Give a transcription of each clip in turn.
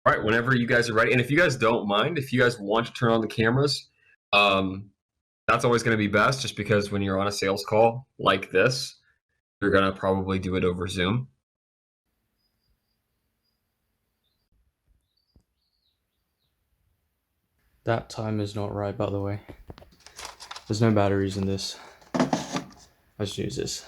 All right, whenever you guys are ready. And if you guys don't mind, if you guys want to turn on the cameras, that's always going to be best, just because when you're on a sales call like this, you're going to probably do it over Zoom. That time is not right, by the way. There's no batteries in this. Let's use this.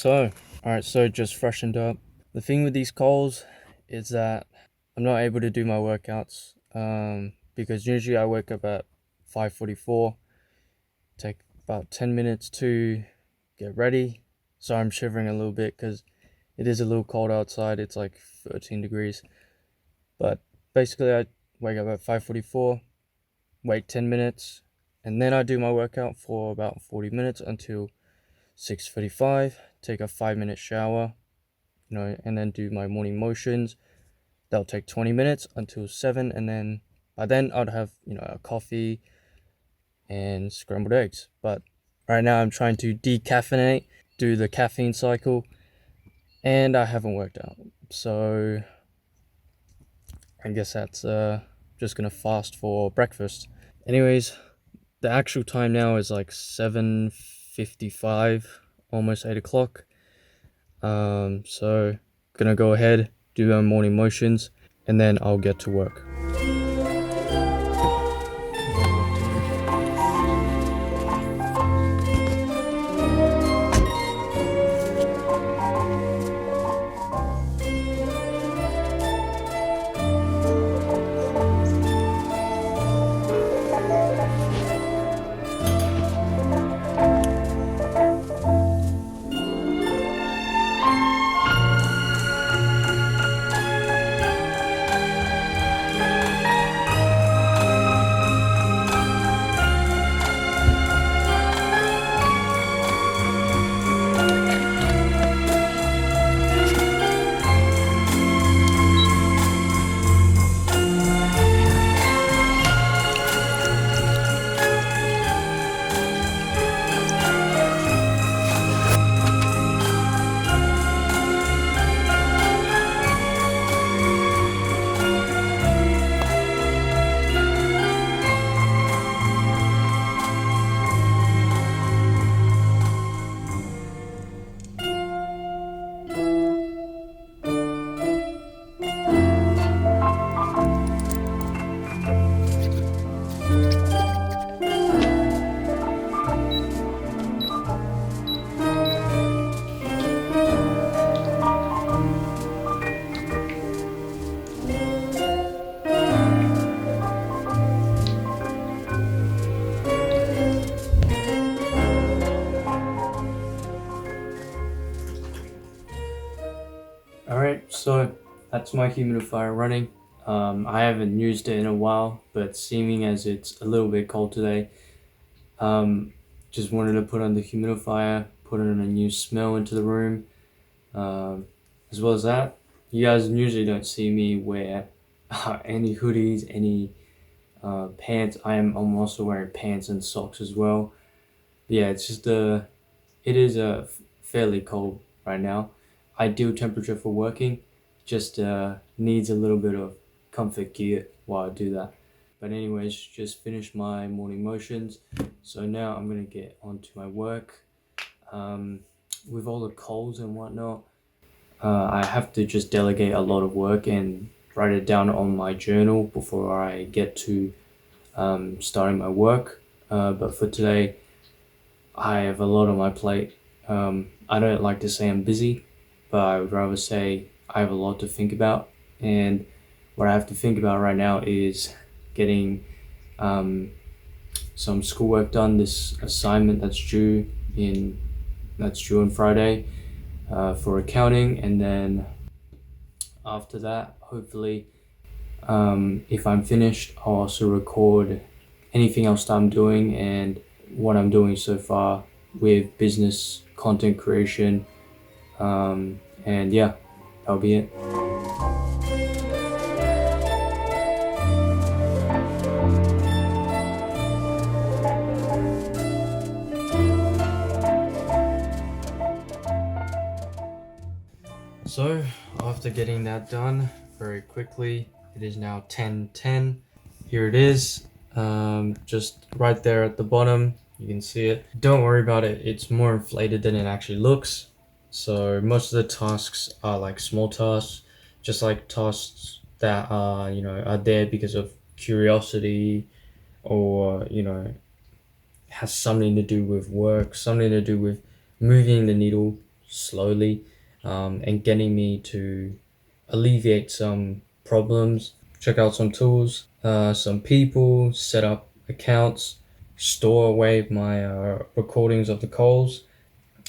Alright, so just freshened up. The thing with these calls is that I'm not able to do my workouts because usually I wake up at 5:44, take about 10 minutes to get ready. So I'm shivering a little bit because it is a little cold outside. It's like 13 degrees. But basically I wake up at 5:44, wait 10 minutes, and then I do my workout for about 40 minutes until 6:35, take a 5-minute shower, and then do my morning motions. That'll take 20 minutes until 7, and then by then I'd have, a coffee and scrambled eggs. But right now I'm trying to decaffeinate, do the caffeine cycle, and I haven't worked out. So I guess that's just gonna fast for breakfast. Anyways, the actual time now is like 7:55, almost 8 o'clock. So gonna go ahead, do my morning motions, and then I'll get to work. Alright, so that's my humidifier running. I haven't used it in a while, but seeming as it's a little bit cold today, just wanted to put on the humidifier, put in a new smell into the room. As well as that, you guys usually don't see me wear any hoodies, any pants. I'm also wearing pants and socks as well. Yeah, it's just it is fairly cold right now. Ideal temperature for working, just needs a little bit of comfort gear while I do that. But anyways, just finished my morning motions, so now I'm gonna get onto my work. With all the colds and whatnot, I have to just delegate a lot of work and write it down on my journal before I get to starting my work. But for today, I have a lot on my plate. I don't like to say I'm busy, but I would rather say I have a lot to think about. And what I have to think about right now is getting some schoolwork done, this assignment that's due on Friday for accounting, and then after that, hopefully, if I'm finished, I'll also record anything else that I'm doing and what I'm doing so far with business content creation. And yeah, that'll be it. So after getting that done very quickly, it is now 10:10. Here it is, just right there at the bottom. You can see it. Don't worry about it. It's more inflated than it actually looks. So most of the tasks are like small tasks, just like tasks that are there because of curiosity, or has something to do with work, something to do with moving the needle slowly, and getting me to alleviate some problems, check out some tools, some people, set up accounts, store away my recordings of the calls,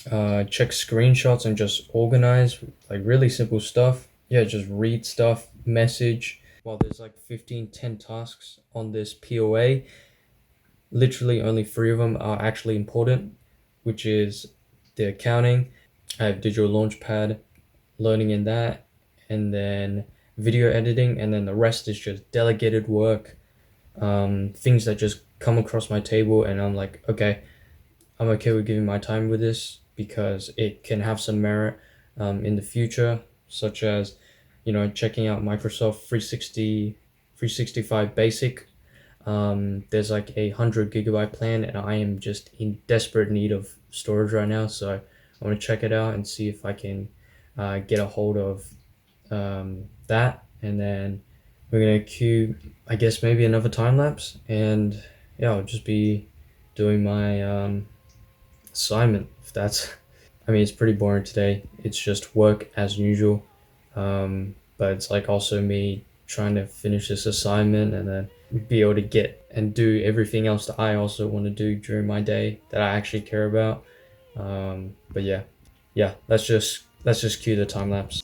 check screenshots and just organize, like really simple stuff. Yeah, just read stuff, message. While there's like 10 tasks on this POA, literally only 3 of them are actually important, which is the accounting. I have digital launchpad, learning in that, and then video editing, and then the rest is just delegated work, things that just come across my table, and I'm like, okay, I'm okay with giving my time with this because it can have some merit in the future, such as checking out Microsoft 365 Basic. There's like 100 GB plan, and I am just in desperate need of storage right now, so I want to check it out and see if I can get a hold of that. And then we're gonna cue, I guess, maybe another time lapse, and yeah, I'll just be doing my assignment. If that's, I mean, it's pretty boring today. It's just work as usual, but it's like also me trying to finish this assignment and then be able to get and do everything else that I also want to do during my day that I actually care about. But yeah, let's just cue the time lapse.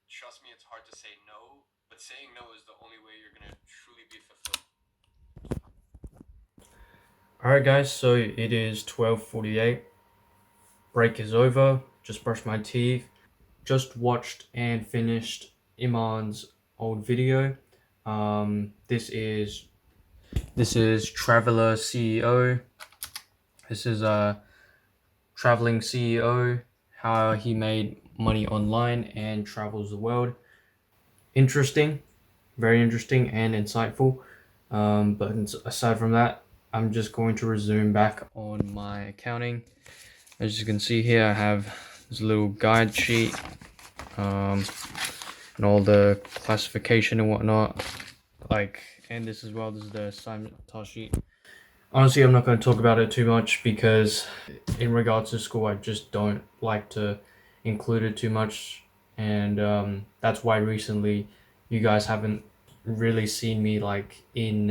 Trust me, it's hard to say no, but saying no is the only way you're gonna truly be fulfilled. Alright guys, so it is 12:48. Break is over. Just brushed my teeth. Just watched and finished Iman's old video. This is Traveler CEO. This is a traveling CEO, how he made money online and travels the world. Interesting, very interesting and insightful. But aside from that, I'm just going to resume back on my accounting. As you can see here, I have this little guide sheet, and all the classification and whatnot. And this as well, this is the assignment task sheet. Honestly, I'm not going to talk about it too much because in regards to school, I just don't like to include it too much. And that's why recently you guys haven't really seen me like in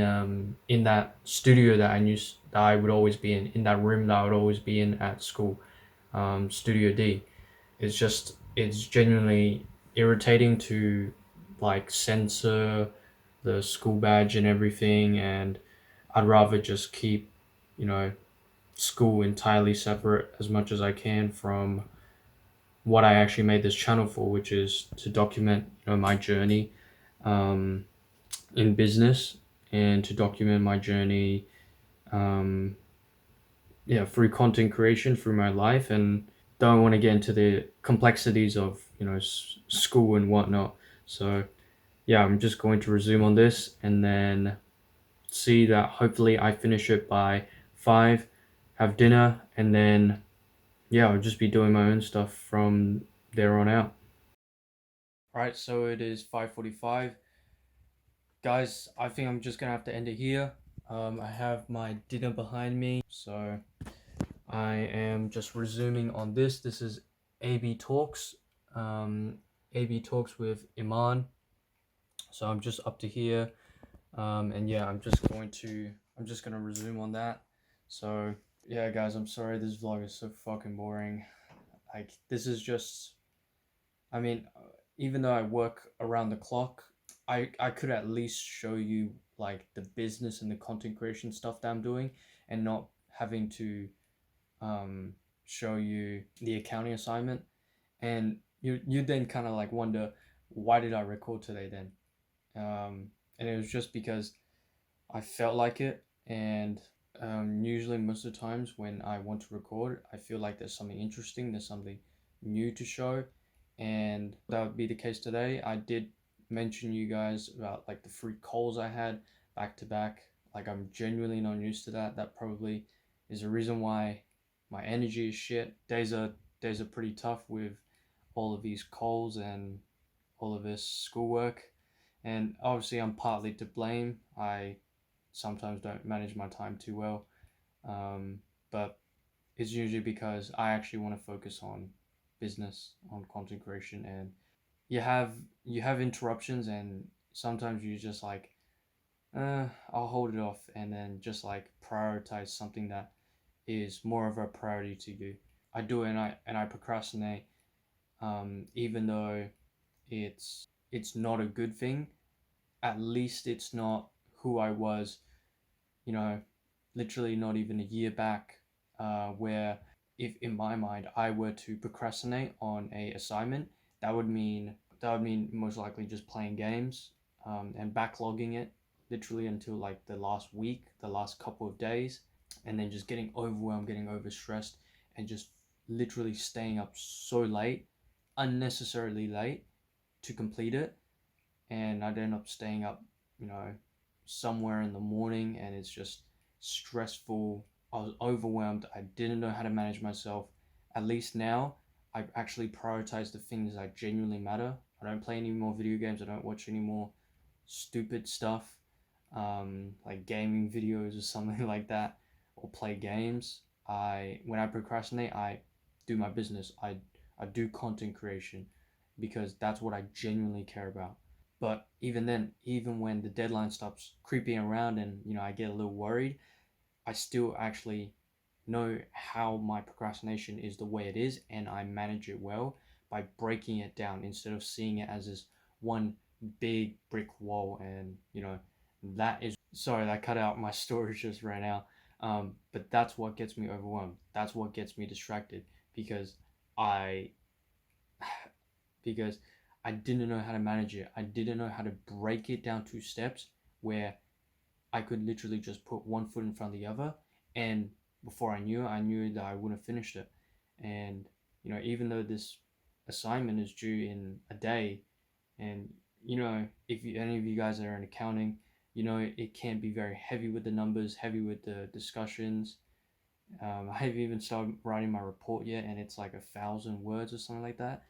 that studio that I would always be in that room that I would always be in at school, Studio D. It's genuinely irritating to like censor the school badge and everything, and I'd rather just keep, school entirely separate as much as I can from what I actually made this channel for, which is to document, my journey in business, and to document my journey, through content creation, through my life, and don't want to get into the complexities of, school and whatnot. So yeah, I'm just going to resume on this and then see that hopefully I finish it by 5, have dinner, and then yeah, I'll just be doing my own stuff from there on out. Right, so it is 5:45. Guys, I think I'm just gonna have to end it here. I have my dinner behind me, so I am just resuming on this. This is AB Talks, AB Talks with Iman. So I'm just up to here, and yeah, I'm just gonna resume on that. So yeah, guys, I'm sorry this vlog is so fucking boring. Like this is just, I mean, even though I work around the clock, I could at least show you like the business and the content creation stuff that I'm doing, and not having to show you the accounting assignment. And you then kind of like wonder, why did I record today then? And it was just because I felt like it. And usually most of the times when I want to record, I feel like there's something interesting, there's something new to show, and that would be the case today. I did mention you guys about like the 3 calls I had back to back. Like I'm genuinely not used to that. That probably is a reason why my energy is shit. Days are pretty tough with all of these calls and all of this schoolwork, and obviously I'm partly to blame. I sometimes don't manage my time too well, but it's usually because I actually want to focus on business, on content creation, and you have interruptions, and sometimes you just like, I'll hold it off, and then just like prioritize something that is more of a priority to you. I do, and I procrastinate, even though it's not a good thing. At least it's not who I was, you know, literally not even a year back, where if in my mind I were to procrastinate on a assignment, that would mean most likely just playing games, and backlogging it literally until like the last week, the last couple of days, and then just getting overwhelmed, getting overstressed, and just literally staying up so late, unnecessarily late, to complete it. And I'd end up staying up, you know, somewhere in the morning, and it's just stressful. I was overwhelmed. I didn't know how to manage myself. At least now, I actually prioritize the things that genuinely matter. I don't play any more video games. I don't watch any more stupid stuff, like gaming videos or something like that, or play games. When I procrastinate, I do my business. I do content creation, because that's what I genuinely care about. But even then, even when the deadline stops creeping around and I get a little worried, I still actually know how my procrastination is the way it is, and I manage it well by breaking it down instead of seeing it as this one big brick wall. And that is, sorry, that cut out, my storage just ran out. But that's what gets me overwhelmed. That's what gets me distracted, because I because I didn't know how to manage it. I didn't know how to break it down to steps where I could literally just put one foot in front of the other, and before I knew that I wouldn't have finished it. And even though this assignment is due in a day, and if any of you guys are in accounting, it can be very heavy with the numbers, heavy with the discussions. I haven't even started writing my report yet, and it's like 1,000 words or something like that.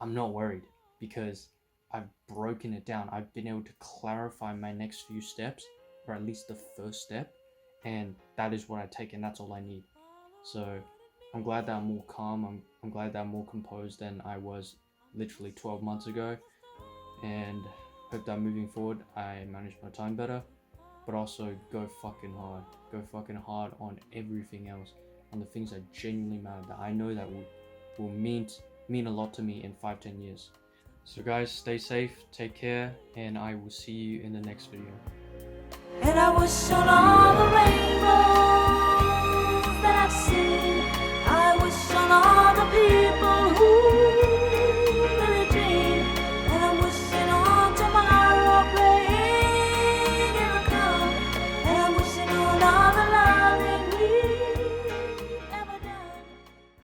I'm not worried, because I've broken it down. I've been able to clarify my next few steps, or at least the first step, and that is what I take, and that's all I need. So I'm glad that I'm more calm. I'm glad that I'm more composed than I was literally 12 months ago, and hope that moving forward I manage my time better, but also go fucking hard. Go fucking hard on everything else, on the things that genuinely matter, that I know that will mean a lot to me in 5-10 years. So guys, stay safe, take care, and I will see you in the next video. And I wish on all the rain